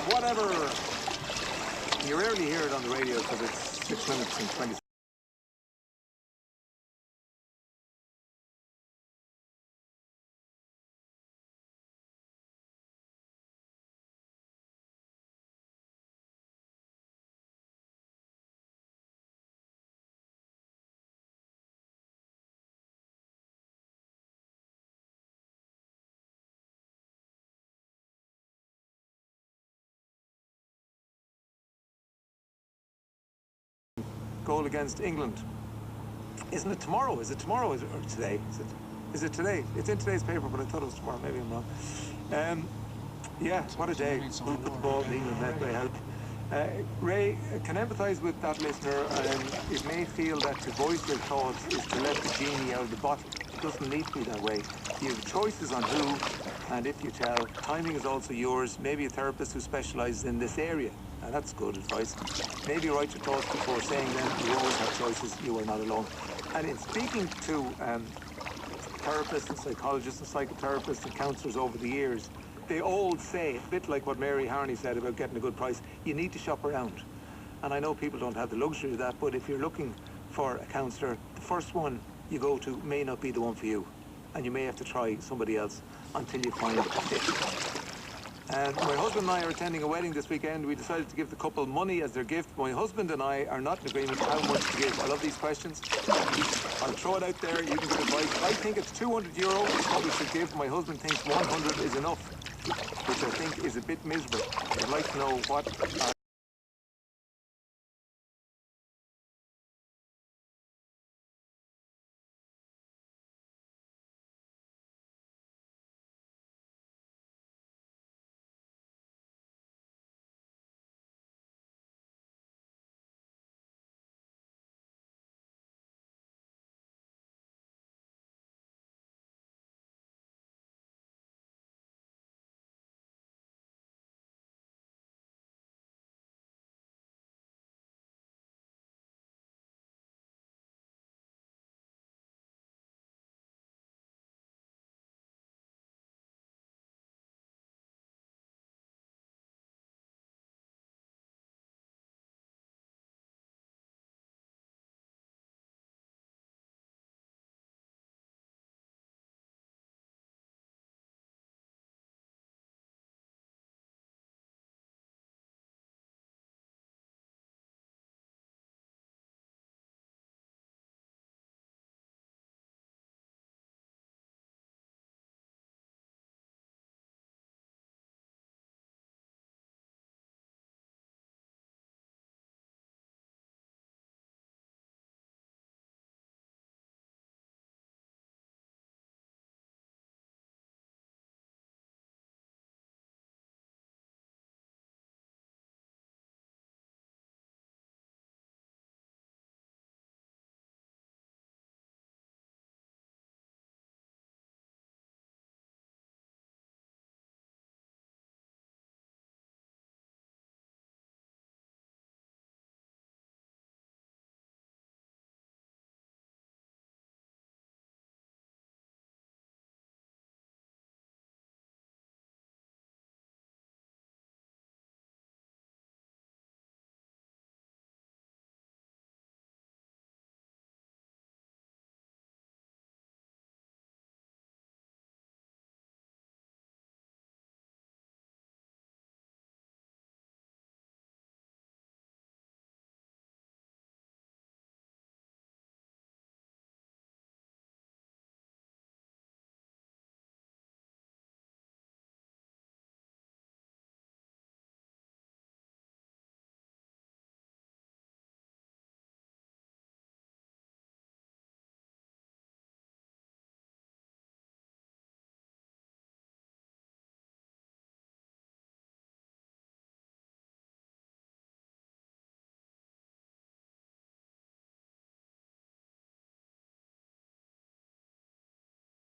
Whatever. You rarely hear it on the radio because it's 6 minutes and 20 seconds. Goal against England. Isn't it tomorrow? Is it tomorrow or today? Is it today? It's in today's paper, but I thought it was tomorrow. Maybe I'm wrong. Yeah, what a day. The ball in England net by help. Ray, can empathise with that listener, and it may feel that to voice their thoughts is to let the genie out of the bottle. It doesn't need to be that way. You have choices on who, and if you tell, timing is also yours. Maybe a therapist who specialises in this area. Now, that's good advice. Maybe write your thoughts before saying them. You always have choices. You are not alone. And in speaking to therapists and psychologists and psychotherapists and counsellors over the years, they all say, a bit like what Mary Harney said about getting a good price, you need to shop around. And I know people don't have the luxury of that, but if you're looking for a counsellor, the first one you go to may not be the one for you. And you may have to try somebody else until you find a fit. And my husband and I are attending a wedding this weekend. We decided to give the couple money as their gift. My husband and I are not in agreement how much to give. I love these questions. I'll throw it out there. You can give advice. I think it's €200 what we should give. My husband thinks 100 is enough, which I think is a bit miserable. I'd like to know what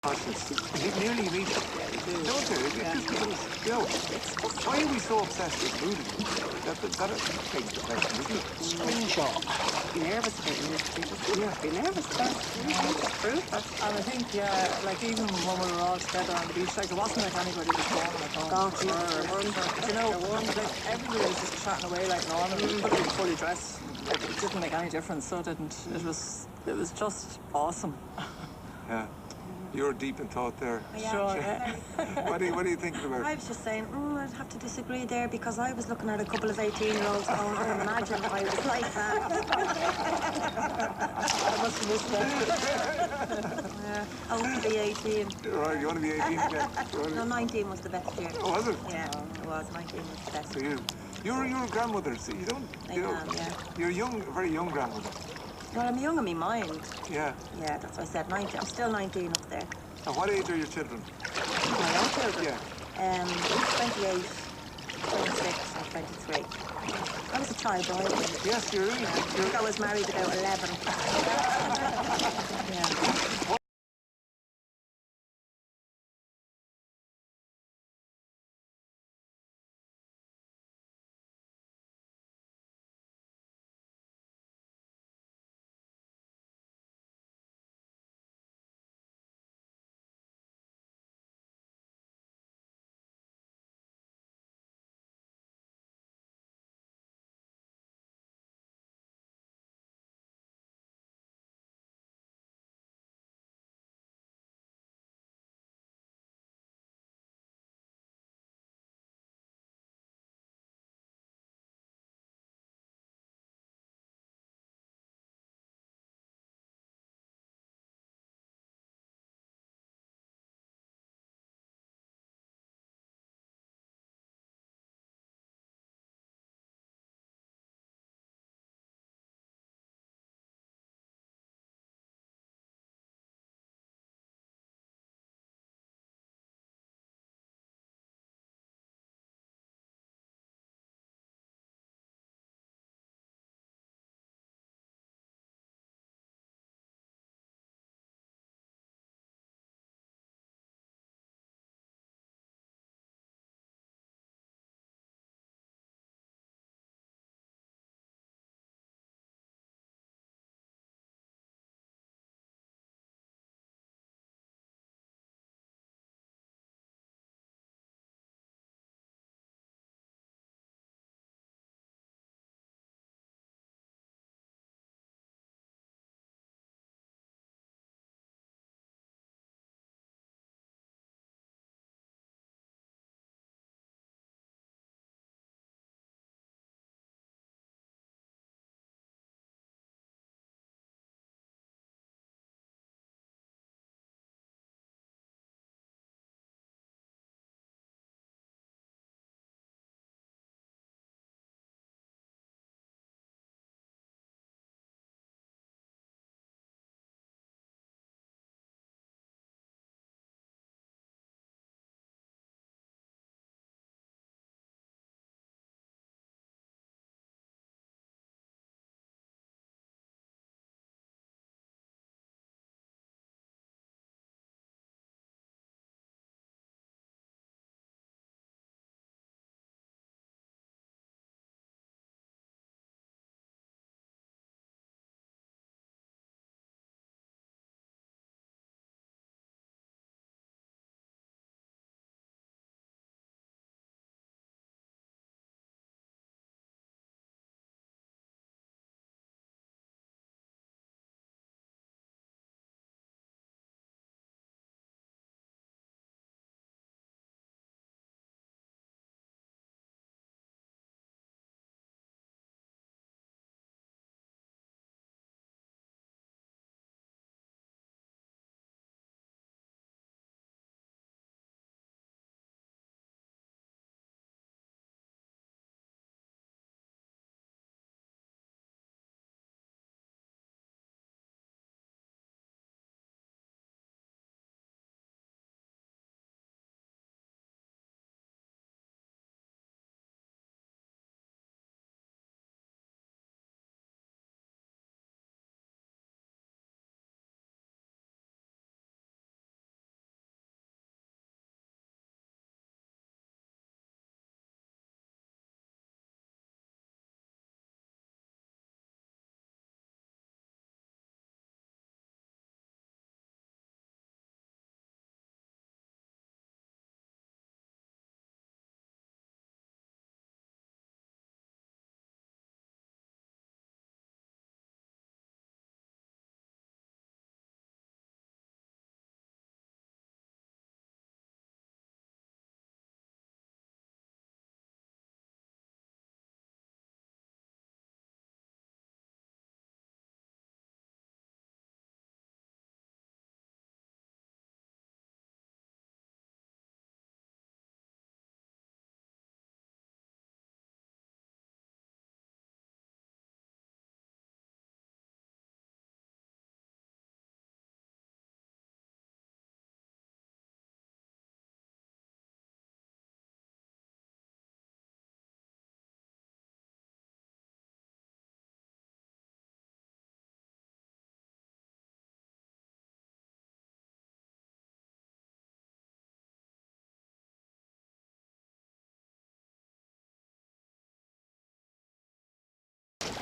conscious. Nearly you meet them, don't you? It just becomes, you know, why are we so obsessed with nudity? That begs the question, isn't it? Screenshot. Be nervous about nudity. Be nervous about it. Proof it. And I think, yeah, like even when we were all together on the beach, like it wasn't like anybody was going at all. God, yeah. You know, like everybody was just chatting away like normal. We could be fully dressed. It didn't make any difference, so it didn't. It was just awesome. Yeah. You're deep in thought there. Sure. What are you thinking about? I was just saying, I'd have to disagree there because I was looking at a couple of 18-year-olds going, oh, imagine if I was like that. I must have missed that. Yeah, I want to be 18. Right, you want to be 18 again? No, 19 was the best year. Oh, was it? Yeah, it was. 19 was the best. So you're a grandmother, so you don't, you know, yeah. you're young, a very young grandmother. Well, I'm young in my mind. Yeah. Yeah, that's what I said. 19. I'm still 19 up there. And what age are your children? My own children? Yeah. 28, 26, and 23. I was a child boy. Yes, you're in. I think I was married about 11. Yeah.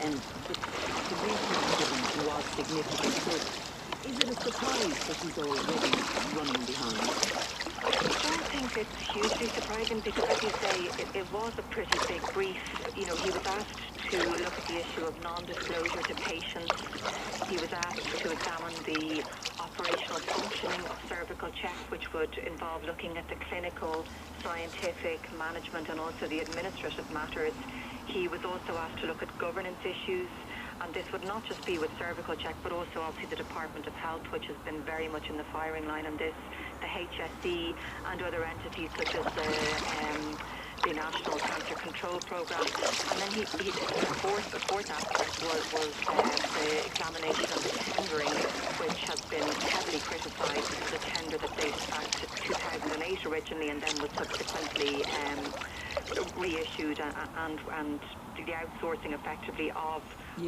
and the reason given was significant. So is it a surprise that he's already running behind? I don't think it's hugely surprising because, as you say, it was a pretty big brief. You know, he was asked to look at the issue of non-disclosure to patients. He was asked to examine the operational functioning of cervical check, which would involve looking at the clinical, scientific, management and also the administrative matters. He was also asked to look at governance issues, and this would not just be with cervical check, but also obviously the Department of Health, which has been very much in the firing line on this, the HSE and other entities such as the National Cancer Control Programme. And then the fourth aspect was the examination of the tendering, which has been heavily criticised. This is a tender that dates back to 2008 originally and then was subsequently reissued and the outsourcing effectively of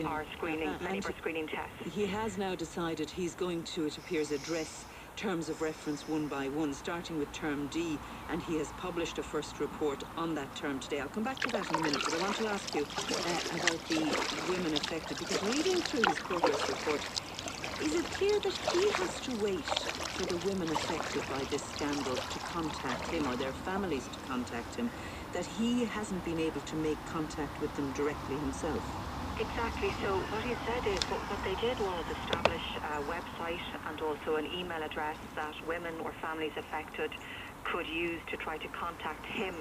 our screening, many of our screening tests. He has now decided he's going to, it appears, address terms of reference one by one, starting with term D, and he has published a first report on that term today. I'll come back to that in a minute, but I want to ask you about the women affected, because reading through his progress report, is it clear that he has to wait for the women affected by this scandal to contact him, or their families to contact him, that he hasn't been able to make contact with them directly himself? Exactly. So what he said is what they did was establish a website and also an email address that women or families affected could use to try to contact him.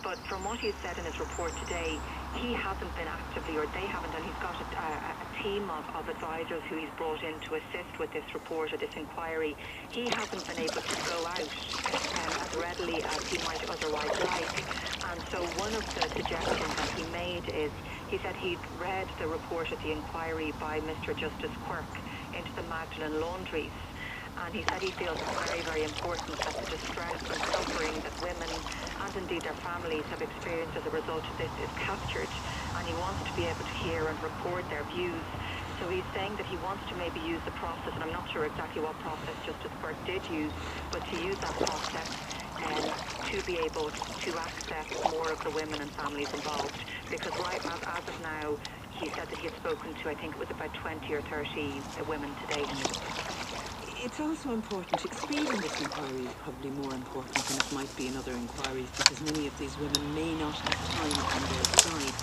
But from what he said in his report today, he hasn't been actively, or they haven't, and he's got a team of advisors who he's brought in to assist with this report or this inquiry. He hasn't been able to go out as readily as he might otherwise like. And so one of the suggestions that he made is, he said he'd read the report of the inquiry by Mr. Justice Quirk into the Magdalen laundries. And he said he feels it's very, very important that the distress and suffering that women and indeed their families have experienced as a result of this is captured, and he wants to be able to hear and record their views. So he's saying that he wants to maybe use the process, and I'm not sure exactly what process Justice Quirk did use, but to use that process to be able to access more of the women and families involved. Because right as of now, he said that he had spoken to, I think it was about 20 or 30 women to date. It's also important, speed in this inquiry is probably more important than it might be in other inquiries, because many of these women may not have time on their side.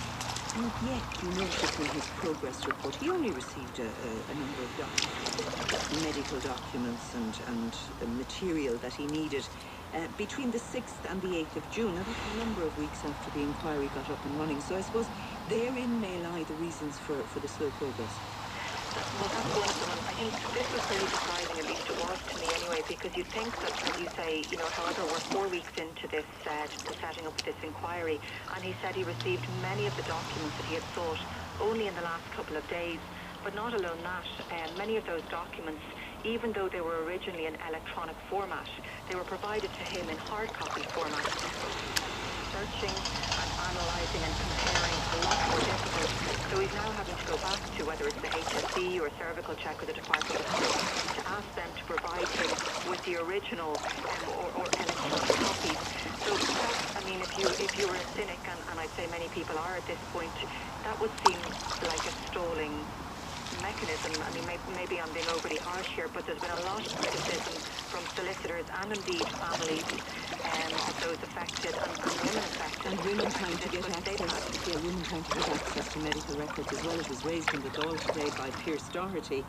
And yet, you notice in his progress report, he only received a number of documents, medical documents and material that he needed between the 6th and the 8th of June. Now, that's a number of weeks after the inquiry got up and running. So I suppose therein may lie the reasons for the slow progress. Well, that's one of them. And I think this was really surprising, at least it was to me anyway, because you think that, as you say, you know, however, we're 4 weeks into this, the setting up of this inquiry, and he said he received many of the documents that he had sought only in the last couple of days. But not alone that, many of those documents, even though they were originally in electronic format, they were provided to him in hard copy format. Searching and analysing and comparing a lot more difficult. So he's now having to go back to whether it's the HSE or cervical check or the Department of Health to ask them to provide him with the original or electronic copies. So that, I mean, if you were a cynic, and I'd say many people are at this point, that would seem like a stalling mechanism. I mean, maybe I'm being overly harsh here, but there's been a lot of criticism from solicitors and indeed families of those affected and women affected. And women trying to get access, women trying to get access to medical records as well. It was raised in the Dáil today by Pierce Doherty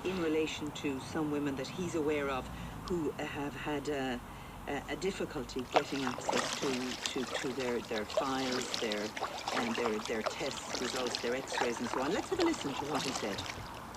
in relation to some women that he's aware of who have had a difficulty getting access to their files, their test results, their x-rays and so on. Let's have a listen to what he said.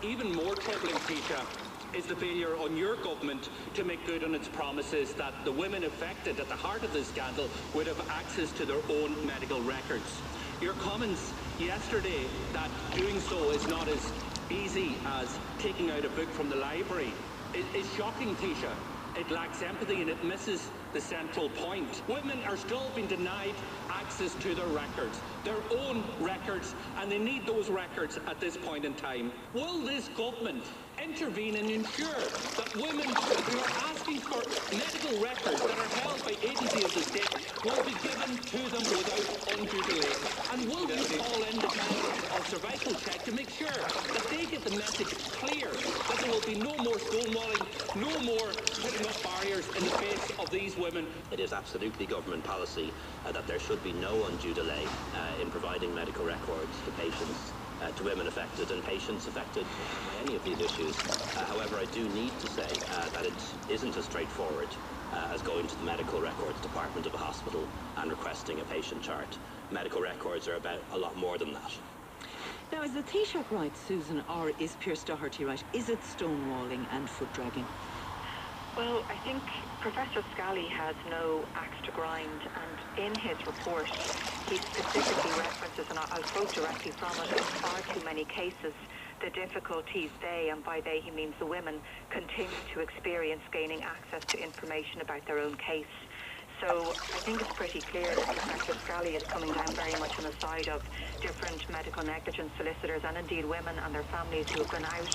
Even more troubling, Taoiseach, is the failure on your government to make good on its promises that the women affected at the heart of this scandal would have access to their own medical records. Your comments yesterday that doing so is not as easy as taking out a book from the library is shocking, Taoiseach. It lacks empathy and it misses the central point. Women are still being denied access to their records, their own records, and they need those records at this point in time. Will this government intervene and ensure that women who are asking for medical records that are held by agencies of the state will be given to them without undue delay? And will you call in the head of cervical check to make sure that they get the message clear that there will be no more stonewalling, no more putting up barriers in the face of these women? It is absolutely government policy that there should be no undue delay in providing medical records to patients, to women affected and patients affected by any of these issues. However, I do need to say that it isn't as straightforward as going to the medical records department of a hospital and requesting a patient chart. Medical records are about a lot more than that. Now, is the Taoiseach right, Susan, or is Pierce Doherty right? Is it stonewalling and foot dragging? Well, I think Professor Scally has no axe to grind, and in his report, he specifically references, and I'll quote directly from it, in far too many cases, the difficulties they, and by they he means the women, continue to experience gaining access to information about their own case. So I think it's pretty clear that Professor Scally is coming down very much on the side of different medical negligence solicitors and indeed women and their families who have been out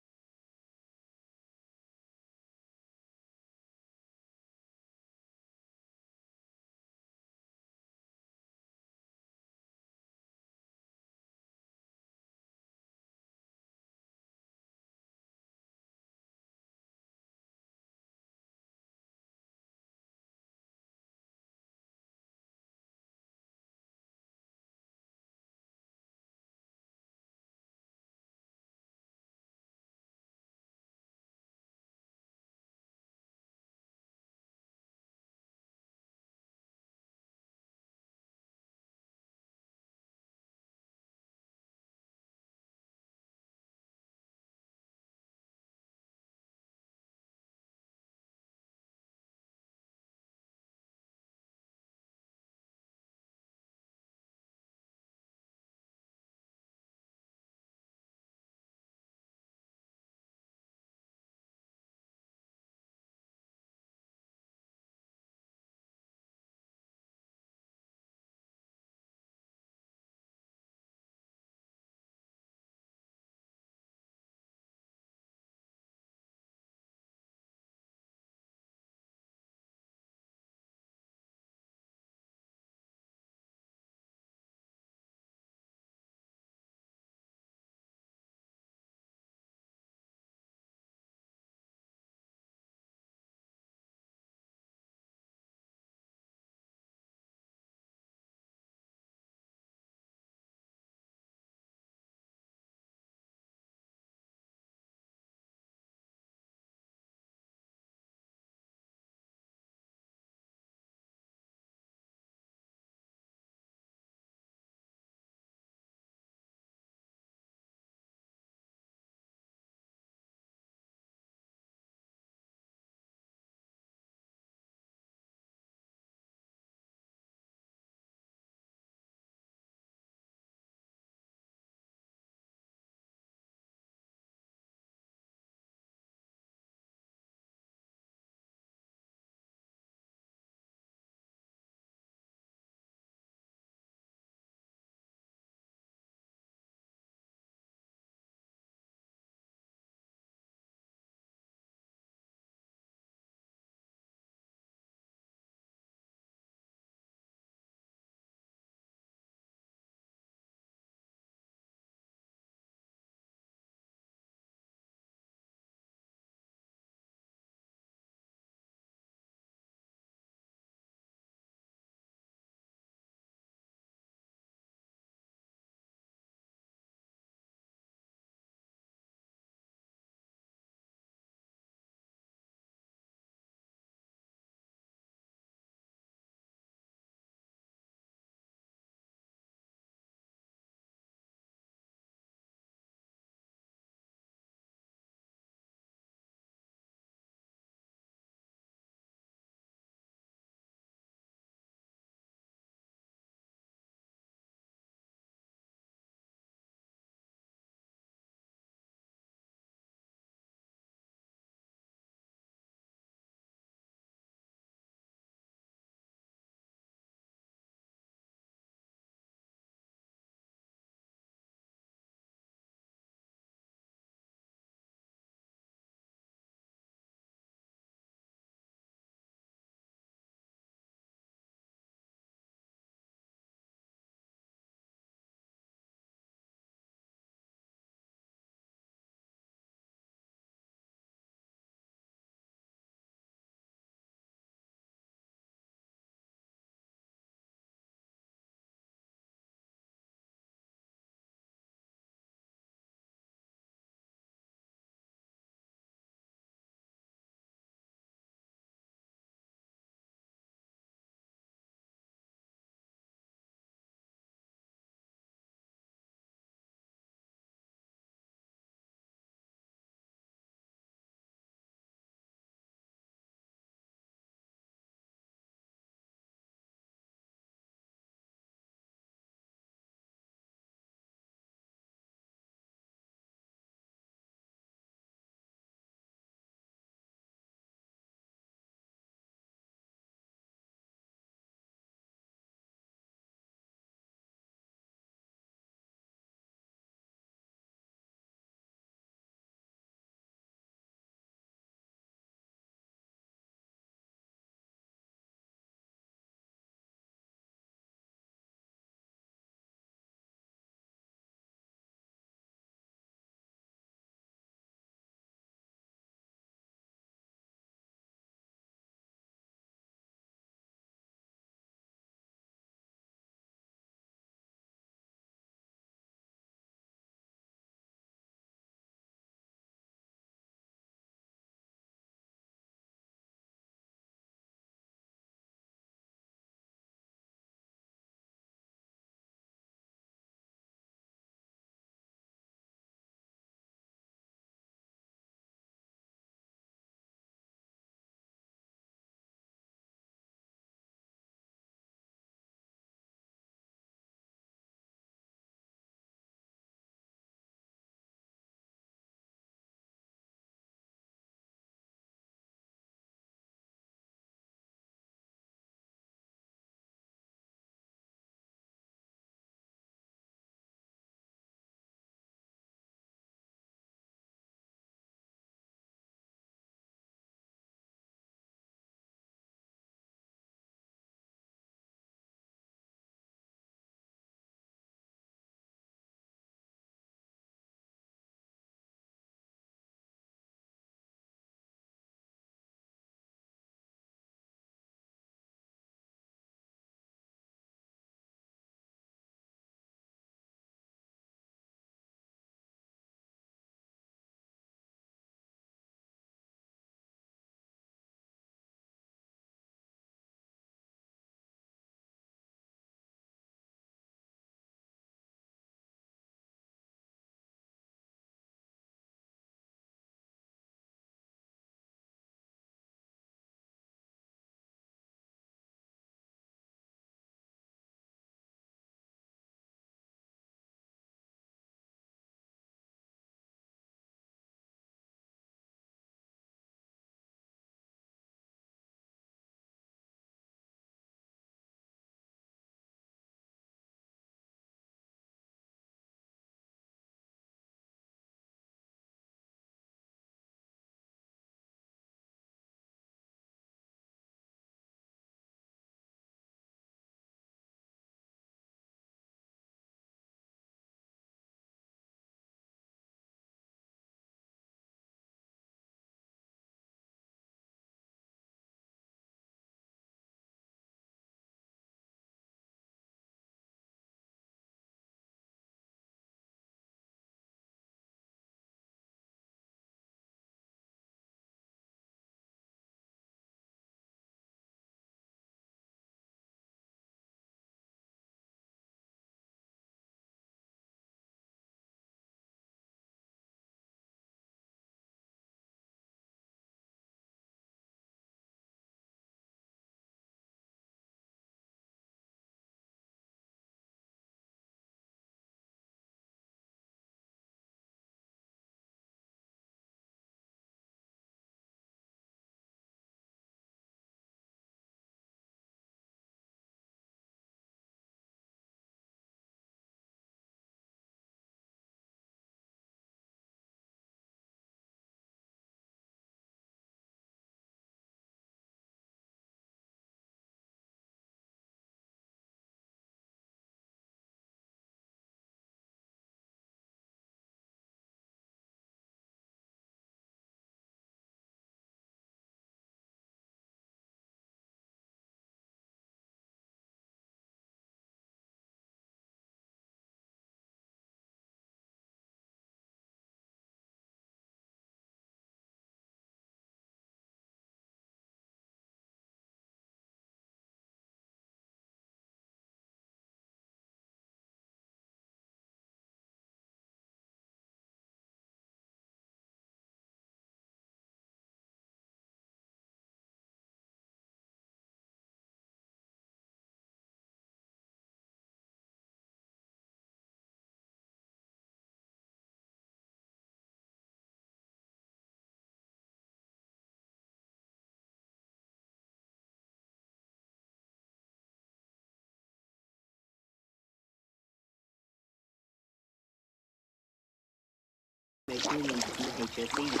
unions from the HSE.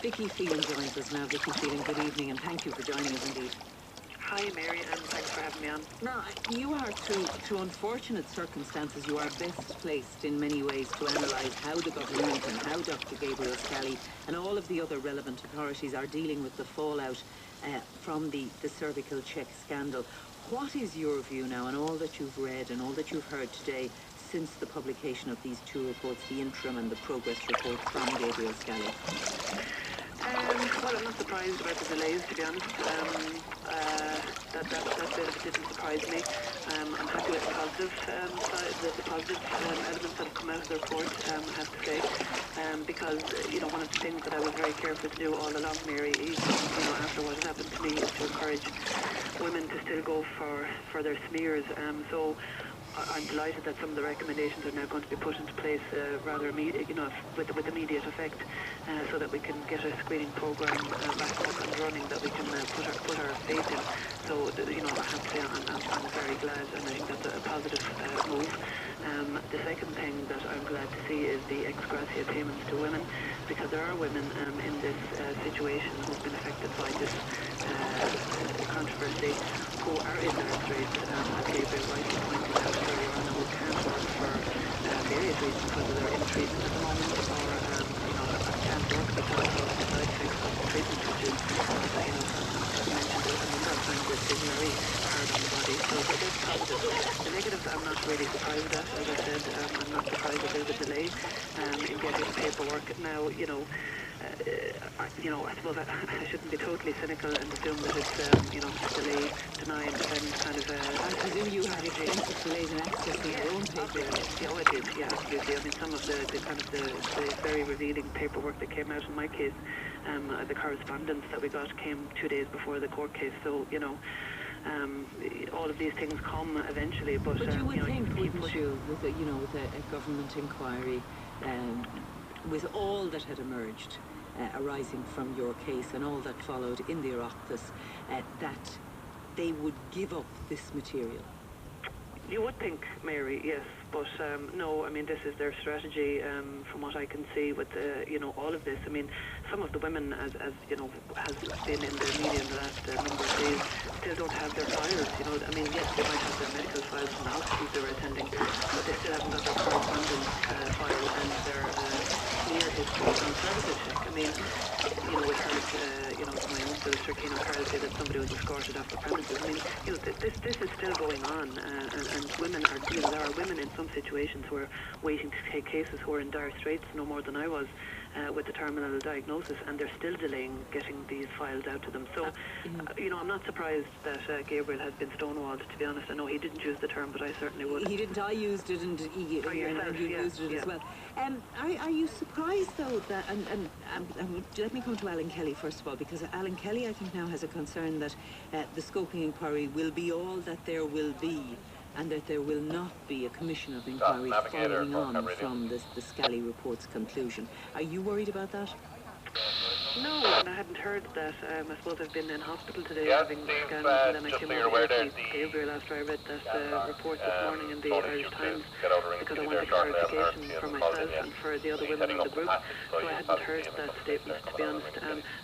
Vicky Phelan joins us now. Vicky Phelan, good evening, and thank you for joining us indeed. Hi, Mary, and thanks for having me on. Now, you are, through unfortunate circumstances, you are best placed in many ways to analyse how the government and how Dr. Gabriel Scally and all of the other relevant authorities are dealing with the fallout from the cervical check scandal. What is your view now on all that you've read and all that you've heard today since the publication of these two reports, the interim and the progress report from Gabriel Scally? Well, I'm not surprised about the delays, to be honest. That bit of it didn't surprise me. I'm happy with the positive the positive elements that have come out of the report, I have to say. Because, one of the things that I was very careful to do all along, Mary, even, after what had happened to me, is to encourage women to still go for their smears. So I'm delighted that some of the recommendations are now going to be put into place rather immediate, with immediate effect, so that we can get a screening program back up and running that we can put our faith in. So, I have to say I'm very glad, and I think that's a positive move. The second thing that I'm glad to see is the ex gratia payments to women, because there are women in this situation who've been affected by this controversy, who are in dire straits, as Gabriel rightly pointed out earlier on, who can't work for various reasons, whether they're in treatment at the moment or can't work because of the side effects of the treatment, which is, as I mentioned a number of times, is very hard on the body. So that's positive. The negatives I'm not really surprised at. As I said, I'm not surprised that there's a delay in getting paperwork. Now, I suppose I shouldn't be totally cynical and assume that it's, delay, deny and defend kind of I presume you had extensive delays in accessing your own paper. Yeah, I did, yeah, absolutely. I mean, some of the very revealing paperwork that came out in my case, the correspondence that we got came 2 days before the court case, so, all of these things come eventually, but you would think, wouldn't you, with a government inquiry, with all that had emerged arising from your case and all that followed in the Oireachtas, that they would give up this material? You would think, Mary, yes, but no, I mean, this is their strategy, from what I can see with, all of this. I mean, some of the women, as has been in the media in the last number of days, still don't have their files, I mean, yes, they might have their medical files from the hospitals they were attending, but they still haven't got their correspondence file and their near history on services check. I mean, we've heard, my own solicitor, Keno Carl, say that somebody was escorted off the premises. I mean, this is still going on, and women are, there are women in some situations who are waiting to take cases who are in dire straits, no more than I was, with the terminal diagnosis, and they're still delaying getting these files out to them. So, I'm not surprised that Gabriel has been stonewalled, to be honest. I know he didn't use the term, but I certainly would. He didn't. I used it, and you used it as well. Are you surprised, though, that, and let me come to Alan Kelly first of all, because Alan Kelly, I think, now has a concern that the scoping inquiry will be all that there will be, and that there will not be a commission of inquiry following on from the Scally report's conclusion. Are you worried about that? No, and I hadn't heard that. I suppose I've been in hospital today having scans, and then I came over to meet Gabriel after I read that report this morning in the Irish Times, because I wanted clarification for myself and for the other women in the group, so I hadn't heard that statement, to be honest.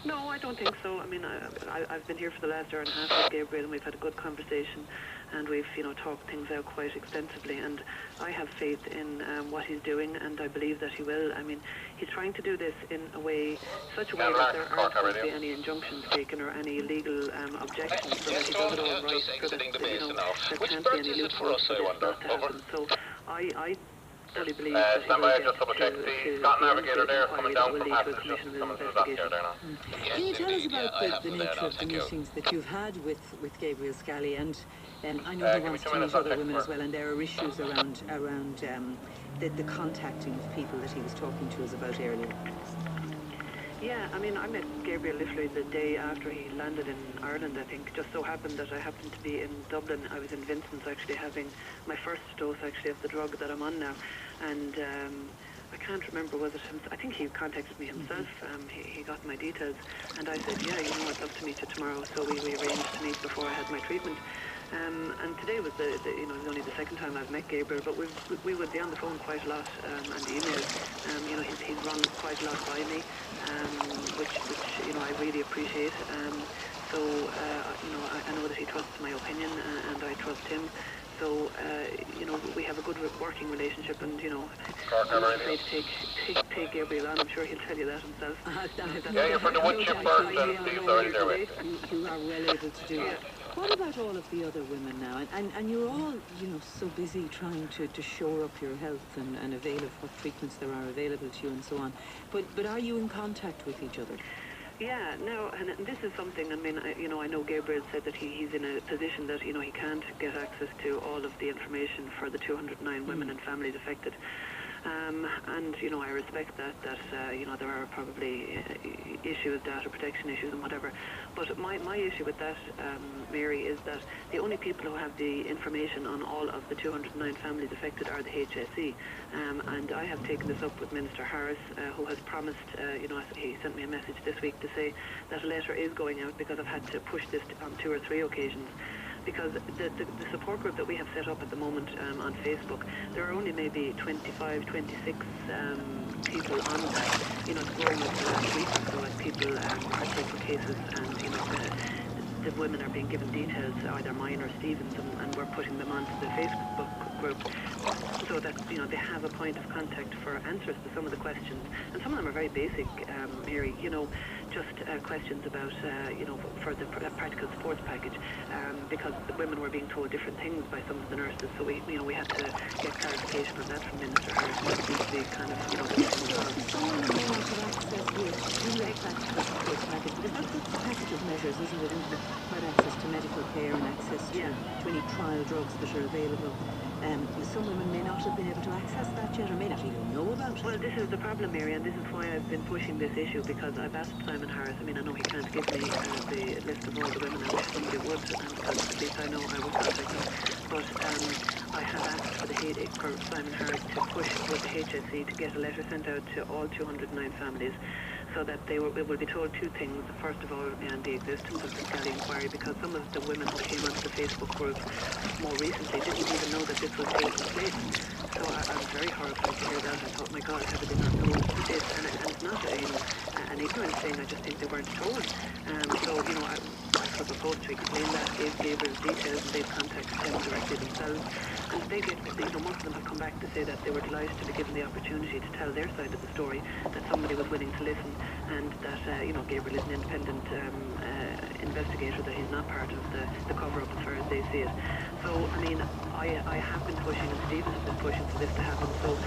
No, I don't think so. I mean, I've been here for the last hour and a half with Gabriel, and we've had a good conversation, and we've, talked things out quite extensively, and I have faith in what he's doing, and I believe that he will. I mean, he's trying to do this in such a way that there aren't going to be any injunctions taken or any legal objections, so that he does it all right, so that, there can't be any loopholes for this not to happen. So I fully believe that he will get to navigator there coming down from Can you tell us about the nature of the meetings that you've had with Gabriel Scally? And I know he wants to meet other women as well, and there are issues around the contacting of people that he was talking to us about earlier. Yeah, I mean, I met Gabriel literally the day after he landed in Ireland, I think. Just so happened that I happened to be in Dublin. I was in Vincent's actually having my first dose actually of the drug that I'm on now. And I can't remember, was it him? I think he contacted me himself. He got my details. And I said, yeah, I'd love to meet you tomorrow. So we arranged to meet before I had my treatment. And today was it was only the second time I've met Gabriel, but we would be on the phone quite a lot, and emails. He's run quite a by me, which you know I really appreciate. So you know I know that he trusts my opinion, and I trust him. So you know we have a good working relationship, and you know I'm not afraid to take Gabriel on. I'm sure he'll tell you that himself. Yeah, you're from the wood chip first, and Steve's already there with you. You are well able to do it. What about all of the other women now? And you're all, you know, so busy trying to shore up your health and avail of what treatments there are available to you and so on. But are you in contact with each other? Yeah, no, and this is something, I mean, you know, I know Gabriel said that he's in a position that, you know, he can't get access to all of the information for the 209 women and families affected. And, you know, I respect that, you know, there are probably issues, data protection issues and whatever. But my issue with that, Mary, is that the only people who have the information on all of the 209 families affected are the HSE. And I have taken this up with Minister Harris, who has promised, you know, he sent me a message this week to say that a letter is going out because I've had to push this on 2 or 3 occasions. Because the support group that we have set up at the moment on Facebook, there are only maybe 25, 26 people on that. You know, it's grown over the last week or so as people are for cases, and you know the women are being given details, either mine or Stephen's, and we're putting them onto the Facebook group so that you know they have a point of contact for answers to some of the questions, and some of them are very basic, Mary. You know, just questions about you know for the practical sports package, because the women were being told different things by some of the nurses, so we had to get clarification on that from Minister Harris. That seems to be kind of you know the Someone who may not have access to the practical sports package, because that's the package of measures, isn't it? Had access to medical care and access to any trial drugs that are available. Some women may not have been able to access that yet, or may not even know about it. Well, this is the problem, Mary, and this is why I've been pushing this issue, because I've asked Simon Harris. I mean, I know he can't give me the list of all the women. I wish somebody would, because at least I know I would contact them. But I have asked for Simon Harris to push with the HSE to get a letter sent out to all 209 families, so that they will be told 2 things. First of all, the existence of the Scally inquiry, because some of the women who came onto the Facebook group more recently didn't even know that this was taking place. So I was very horrified to hear that. I thought, my God, how did they not know this? And it's not an ignorance thing, I just think they weren't told. So, you know, I was supposed to explain that, gave Gabriel's details, and they've contacted him directly themselves. And they get, you know, most of them have come back to say that they were delighted to be given the opportunity to tell their side of the story, that somebody was willing to listen, and that, you know, Gabriel is an independent investigator, that he's not part of the cover-up as far as they see it. So, I mean, I have been pushing, and Stephen has been pushing for this to happen, so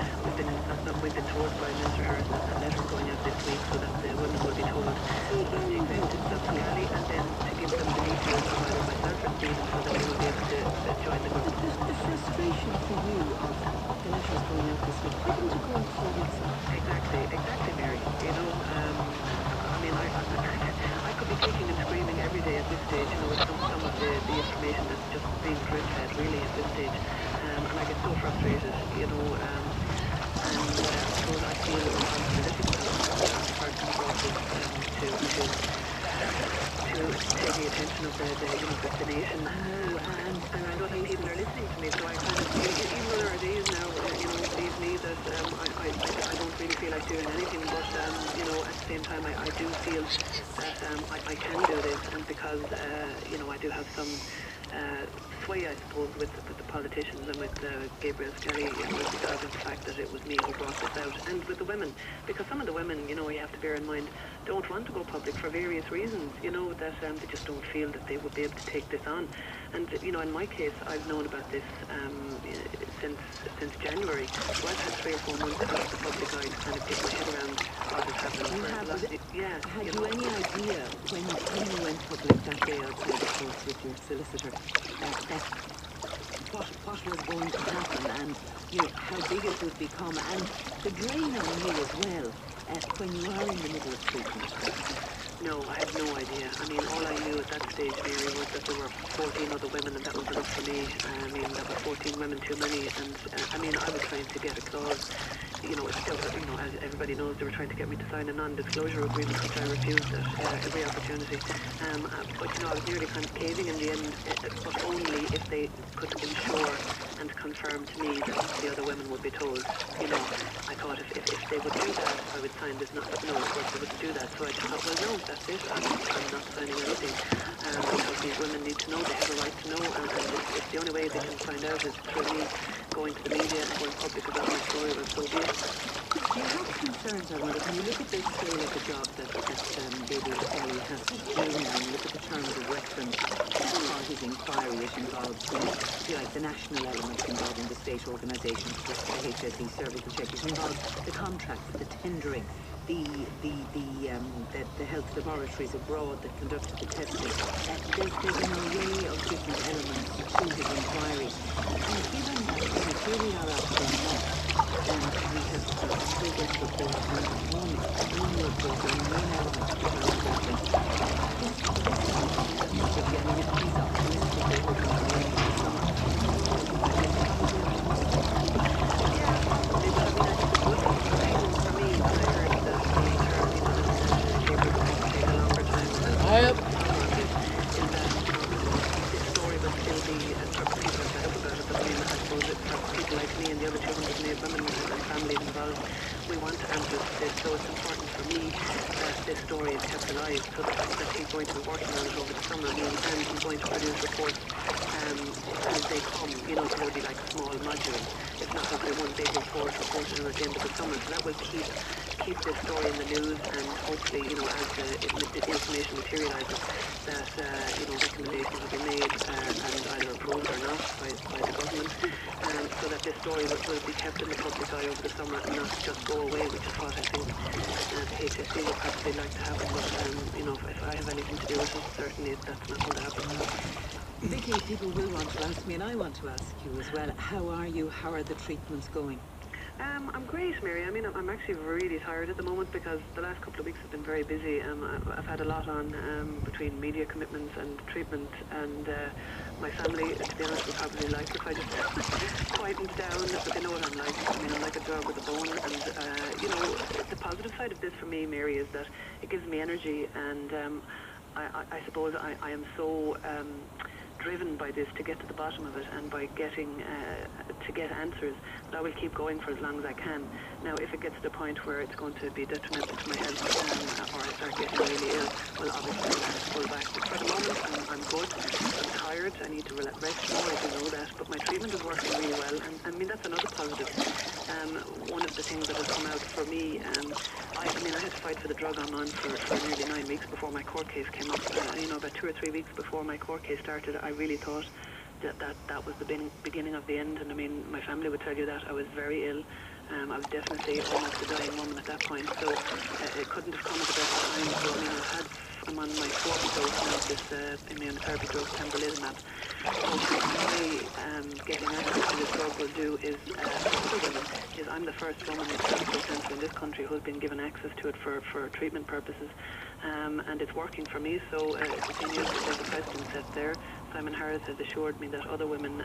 we've been told by Minister Harris that a letter going out this week so that the women will be told about the existence of Scally, and then to give them the details of either myself or Stephen, so that they will be able to join the group. The frustration for you of the letters going out this week, why didn't you go for weeks? Exactly, Mary. You know, I mean, I could be kicking and screaming every day at this stage, you know, with some of the information that's just being drip-fed, really, at this stage. And I get so frustrated, you know, and I suppose I feel responsibility as the person who brought this to take the attention of the nation. And I know that people are listening to me, so I kind of, even though there are days now, you know, leave me that I don't really feel like doing anything, but, you know, at the same time, I do feel that I can do this, and because, you know, I do have some sway, I suppose, with the politicians and with Gabriel Scally, it was because of the fact that it was me who brought this out, and with the women, because some of the women, you know, you have to bear in mind, don't want to go public for various reasons, you know, that they just don't feel that they would be able to take this on. And, you know, in my case, I've known about this since January, so I've had 3 or 4 months out of the public eye to kind of get my head around what is happening. Had you any idea when you went public that day outside the courts with your solicitor, that what was going to happen, and you know how big it would become, and the drain on you as well when you are in the middle of treatment? No, I have no idea. I mean, all I knew at that stage, Mary, was that there were 14 other women, and that was enough for me. I mean, that was 14 women too many, and I mean, I was trying to get a clause. You know, it's still, you know, as everybody knows, they were trying to get me to sign a non-disclosure agreement, which I refused at every opportunity. But, you know, I was nearly kind of caving in the end, but only if they could ensure and confirm to me that the other women would be told. You know, I thought if they would do that, I I would sign this. Not, no, of course I wouldn't do that. So I just thought, well, no, that's it. I'm not signing anything. Because these women need to know, they have a right to know, and it's the only way they can find out is through me going to the media and going public about my story, well, so be it. Do you have concerns, Alan, that when you look at the scale of the job that Gabriel Kelly has to do, and you look at the terms of reference for his inquiry, it involves the national elements involving the state organisations, the HSE cervical check, it involves the contracts, the tendering, the health laboratories abroad that conducted the testing. There's an array of different elements to his inquiry. And given that we really are after enough, and we have a progress report and one report and one element to the reporting, this is getting a piece of this to be open at the end of the summer. People like me and the other 208 women and families involved, we want answers to this, so it's important for me that this story is kept alive, so that he's going to be working on it over the summer, and he's going to produce reports as they come, so they'll be like small modules. It's not going to be one big report reported at the end of the summer, so that will keep this story in the news, and hopefully, as the information materialises, that, recommendations will be made and either approved or not by the government, so that this story will be kept in the public eye over the summer and not just go away, which is what I think the HSE would probably like to happen, but, if I have anything to do with it, certainly that's not going to happen. Vicky, people will want to ask me, and I want to ask you as well, how are you? How are the treatments going? I'm great, Mary. I mean, I'm actually really tired at the moment because the last couple of weeks have been very busy. I've had a lot on between media commitments and treatment, and my family, to be honest, would probably like if I just quietened down, but they know what I'm like. I mean, I'm like a dog with a bone, and, the positive side of this for me, Mary, is that it gives me energy, and I suppose I am so driven by this to get to the bottom of it, and by getting to get answers, that I will keep going for as long as I can. Now, if it gets to the point where it's going to be detrimental to my health, or I start getting really ill, well, obviously I'll have to pull back. But for the moment, I'm good. I'm tired. I need to rest more, as you know that. But my treatment is working really well, and I mean, that's another positive. One of the things that has come out for me, I had to fight for the drug I'm on for nearly 9 weeks before my court case came up. About 2 or 3 weeks before my court case started, I really thought that was the beginning of the end. And I mean, my family would tell you that I was very ill. I was definitely almost a dying woman at that point, so it couldn't have come at a better time. So I mean, I'm on my 4th dose now of this immunotherapy drug, pembrolizumab. Hopefully, getting access to this drug will do is, I'm the first woman in the cancer centre in this country who's been given access to it for treatment purposes. And it's working for me, so it continues. There's a precedent set there. Simon Harris has assured me that other women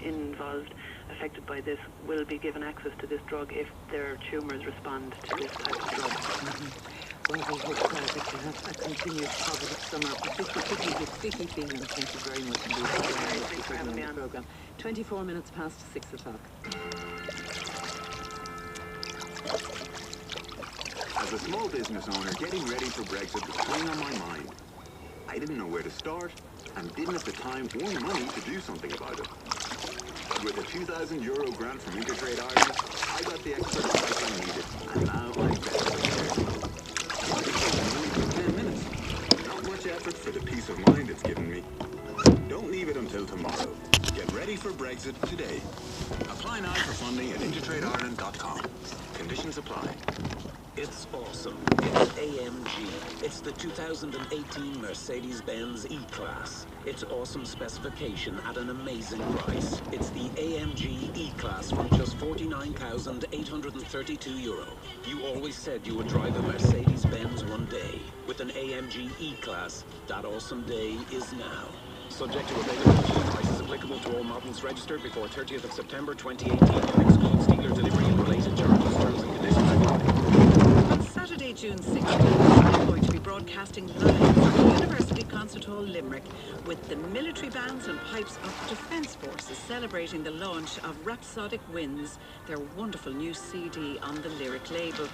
involved, affected by this, will be given access to this drug if their tumours respond to this type of drug. Well, we hope that you have a continued positive summer, particularly with Vicky Phelan. Thank you very much indeed for having me on the programme. 24 minutes past 6 o'clock. As a small business owner, getting ready for Brexit was playing on my mind. I didn't know where to start, and didn't at the time own money to do something about it. But with a €2,000 grant from Intertrade Ireland, I got the expert advice I needed, and now I'm desperate. For 10 minutes. Not much effort for the peace of mind it's given me. Don't leave it until tomorrow. Get ready for Brexit today. Apply now for funding at intertradeIreland.com. Conditions apply. It's awesome. It's AMG. It's the 2018 Mercedes-Benz E-Class. It's awesome specification at an amazing price. It's the AMG E-Class from just €49,832. You always said you would drive a Mercedes-Benz one day. With an AMG E-Class, that awesome day is now. Subject to availability, prices applicable to all models registered before 30th of September 2018 and excludes dealer delivery and related charges, terms and conditions apply. On Saturday, June 16th, I'm going to be broadcasting live from the University Concert Hall, Limerick, with the military bands and pipes of Defence Forces celebrating the launch of Rhapsodic Winds, their wonderful new CD on the Lyric label.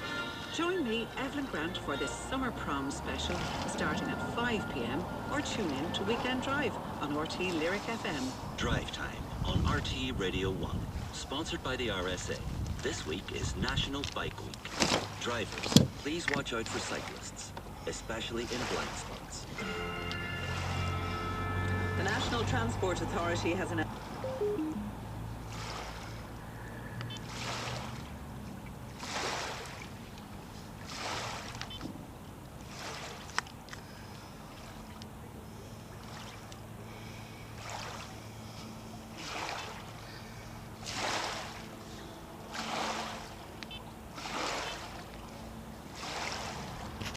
Join me, Evelyn Grant, for this summer prom special starting at 5 p.m. or tune in to Weekend Drive on RT Lyric FM. Drive Time on RT Radio 1, sponsored by the RSA. This week is National Bike Week. Drivers, please watch out for cyclists, especially in blind spots. The National Transport Authority has announced